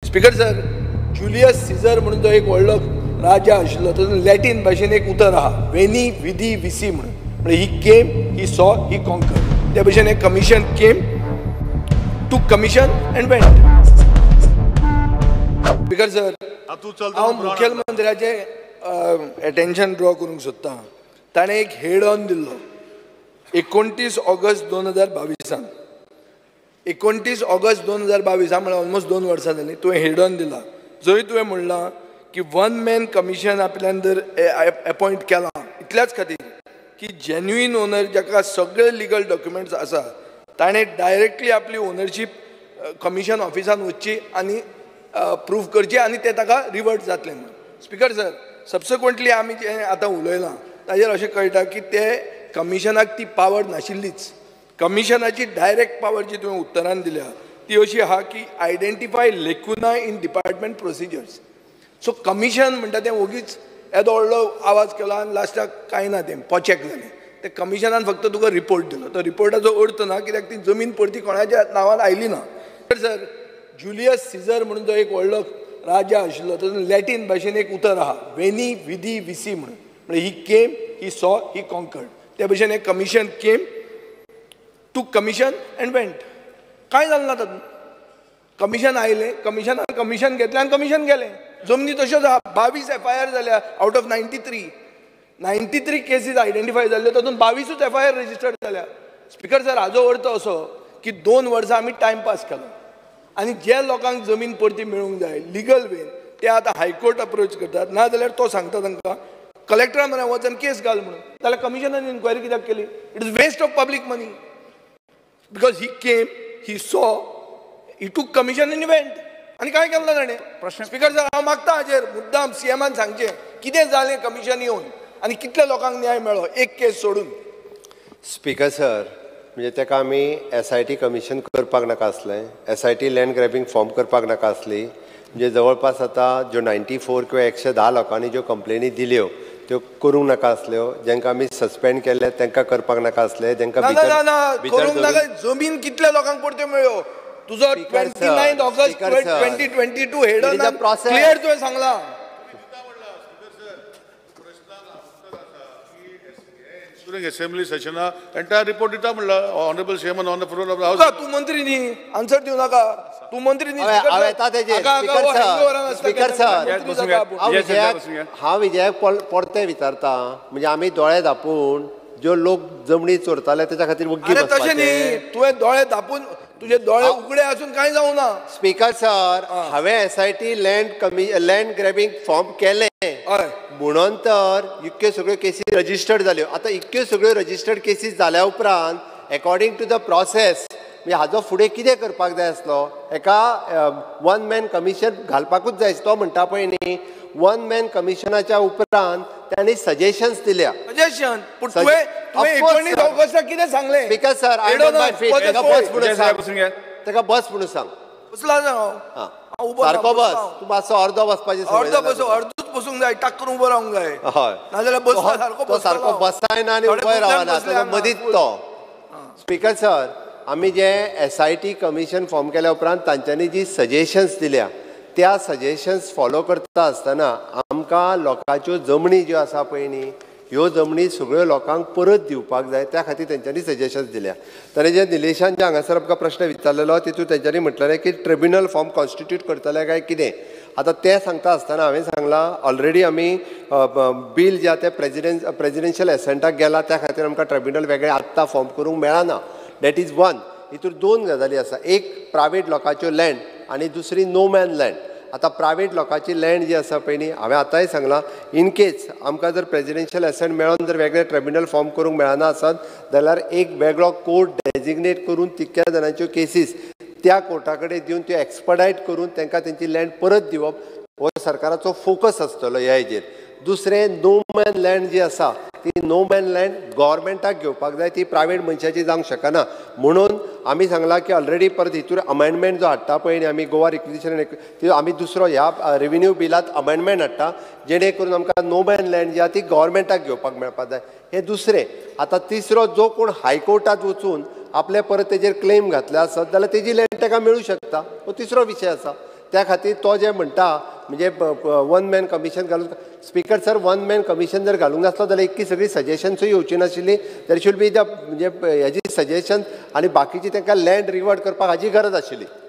Speaker sir, Julius Caesar म्हणून जो एक व्हडलो राजा आशिल्लो तातूंत लॅटीन भाशेन एक उतर आहा, वेनी विधी विसी म्हणून. म्हणजे ही came, he saw, he conquer. त्या भाशेन एक commission came, to commission and went. Speaker sir, हांव मुखेलमंत्र्याचे एटेन्शन ड्रॉ करूंक सोदतां. ताणें एक हेड ऑन दिल्लो 29 ऑगस्ट 2022. 29 ऑगस्ट 2022 म्हळ्यार ऑलमोस्ट 2 वर्सां जालीं. तुवें हेड ऑन दिला, जंय तुवें म्हणलां की 1 मॅन कमिशन आपल्यान जर अपॉयंट केला इतल्याच खातीर की जेन्युइन ओनर जाका सगळे लिगल डॉक्युमेंट्स आसा ताणें डायरेक्टली आपली ओनरशीप कमिशन ऑफिसान वचची आनी प्रूव करची आनी तें ताका रिवर्ट जातलें म्हणून. स्पीकर सर, सबसिक्वंटली आमी जें आतां उलयलां ताजेर अशें कळटा की ते कमिशनाक ती पावर नाशिल्लीच. कमिशनाची डायरेक्ट पावर जी तुवें उत्तरान दिल्या ती अशी आहा की identify lacuna in department procedures. So commission म्हणटा तें ओगीच येदो व्हडलो आवाज केलो आनी लास्टाक कांय ना, तें पोचेक जालें. ते कमिशनान फक्त तुका रिपोर्ट दिलो. तो रिपोर्टाचो अर्थ ना, कित्याक ती जमीन परती कोणाच्या नांवान आयली ना. सर, जुलियस सीझर म्हणून जो एक व्हडलो राजा आशिल्लो तातूंत लॅटीन भाशेन एक उतर आहा, वेनी विधी विसी म्हणून. म्हणजे ही came, he saw, he conquered. त्या भाशेन एक commission came, to commission and went. कांय जालें ना तातूंत. कमिशन आयलें, कमिशनान कमिशन घेतलें आनी कमिशन गेलें. जमनी तश्योच आहा. 22 FIR जाल्या आउट ऑफ 93 केसीस आयडेंटिफाय जाल्ल्यो, तातूंत 22च FIR रजिस्टर्ड जाल्या. स्पीकर सर, हाजो अर्थ असो की 2 वर्सां आमी टायमपास केलो आनी जे लोकांक जमीन परती मेळूंक जाय लिगल वेन ते आतां हायकोर्ट अप्रोच करतात. ना जाल्यार तो सांगता तांकां कलेक्टरा म्हऱ्यान वचून केस घाल म्हणून. जाल्यार कमिशनान इन्क्वायरी कित्याक केली? It is waste of public money. Because he came, he saw, he टूक कमिशन इन इव्हेंट आनी कांय केलें ना ताणें. प्रश्न स्पीकर सर, हांव मागता हाजेर मुद्दाम CMन सांगचें कितें जालें कमिशन येवन आनी कितल्या लोकांक न्याय मेळ्ळो एक केस सोडून. स्पीकर सर, म्हणजे ताका आमी SIT कमिशन करपाक नाका आसलें, SIT लँड ग्रॅबिंग फॉर्म करपाक नाका आसली. म्हणजे जवळपास आतां ज्यो 94 किंवा 110 लोकांनी ज्यो कंप्लेनी दिल्यो त्यो करूंक नाका आसल्यो. जांकां आमी सस्पेंड केले तांकां करपाक नाका आसलें. जांकां करूंक नाका. जमीन कितल्या लोकांक परत्यो मेळ्ळ्यो? तुजो 29 ऑगस्ट 2022 हेड ऑन क्लियर तुवें सांगलां. during assembly session entire report दिता म्हणला honorable chairman on the floor of the house. तू मंत्री न्ही, आन्सर दिव नाका. तू मंत्री न्ही. स्पीकर सर, हांव विजयाक परते विचारता. म्हणजे आमी दोळे धापून ज्यो लोक जमनी चोरताले त्याच्या खातीर वग्गी बसपाचे. तशें न्ही, तुवें दोळे धापून तुझे दोळे उगडे आसून कांय जावं ना. स्पीकर सर, हांवें SIT लँड ग्रॅबिंग फॉर्म केलें म्हणून तर इतक्यो सगळ्यो केसीस रजिस्टर्ड जाल्यो. आतां इतक्यो सगळ्यो रजिस्टर्ड केसीस जाल्या उपरांत अकॉर्डिंग टू द प्रोसेस म्हणजे हाजो फुडें कितें करपाक जाय आसलो? एका 1 मॅन कमिशन घालपाकूच जाय. तो म्हणटा पळय न्ही, 1 मॅन कमिशनाच्या उपरांत तांणी सजेशन्स दिल्या. सजेशन पूण तुवें 19 ऑगस्टाक कितें सांगलें? स्पीकर सर, ताका बस म्हणून सांग. बसला ना सारको बस. तूं मातसो अर्दो बसपाचें. अर्दूच बसूंक जाय, टाक करून उबो रावंक जाय. हय, नाजाल्यार बसता सारको बसायना आनी उबोय रावना, मदींच तो. स्पीकर सर, आमी जे SIT कमिशन फॉर्म केल्या उपरांत तांच्यांनी जी सजेशन्स दिल्या त्या सजेशन्स फॉलो करता आसतना आमकां लोकांच्यो जमनी ज्यो आसा पळय न्ही, ह्यो जमनी सगळ्यो लोकांक परत दिवपाक जाय, त्या खातीर तेंच्यांनी सजेशन्स दिल्या. ताणें जे निलेशान जे हांगासर आमकां प्रश्न विचारलेलो तितूंत तेंच्यांनी म्हटलेलें की ट्रिब्युनल फॉर्म कॉन्स्टिट्यूट करतले काय कितें. आतां तें सांगता आसतना हांवें सांगलां ऑलरेडी आमी बील जे आसा तें प्रेजिडेन्शियल एसेंटाक गेला, त्या खातीर आमकां ट्रिब्युनल वेगळें आत्तां फॉर्म करूंक मेळना. That is one. हितूर 2 गजाली आसा. एक प्रायवेट लोकांच्यो लँड आनी दुसरी नो मॅन लँड. आतां प्रायवेट लोकांची लँड जी आसा पळय न्ही, हांवें आतांय सांगलां, इन केस आमकां जर प्रेजिडेन्शियल एसेंट मेळोन जर वेगळे ट्रिब्युनल फॉर्म करूंक मेळना आसत जाल्यार एक वेगळो कोर्ट डेजिग्नेट करून तितक्या जाणांच्यो केसीस त्या कोर्टा कडेन दिवन त्यो एक्सपर्डायट करून तांकां तेंची लँड परत दिवप हो सरकाराचो फोकस आसतलो ह्या हेजेर. दुसरें, नो मॅन लँड जी आसा ती नो मॅन लँड गव्हर्मेंटाक घेवपाक जाय, ती प्रायवेट मनशाची जावंक शकना. म्हणून आमी सांगलां की ऑलरेडी परत हितूर अमेंडमेंट जो हाडटा पळय न्ही आमी गोवा रिक्विजिशन ती आमी दुसरो ह्या रेव्हेन्यू बिलांत अमेंडमेंट हाडटा जेणे करून आमकां नो मॅन लँड जी आसा ती गव्हर्मेंटाक घेवपाक मेळपाक जाय. हे दुसरें. आतां तिसरो, जो कोण हायकोर्टात वचून आपले परत तेजेर क्लेम घातले आसत जाल्यार तेजी लँड ताका मेळूं शकता, हो तिसरो विशय आसा. त्या खातीर तो जे म्हणटा म्हणजे वन मॅन कमिशन घालून speaker sir one man commission जर घालूंक नासलो जाल्यार इतकी सगळी सजेशन्सूय येवची नाशिल्ली देर शूड बी द म्हणजे हेजी सजेशन आनी बाकीची तांकां लँड रिवर्ट करपाक हाची गरज आशिल्ली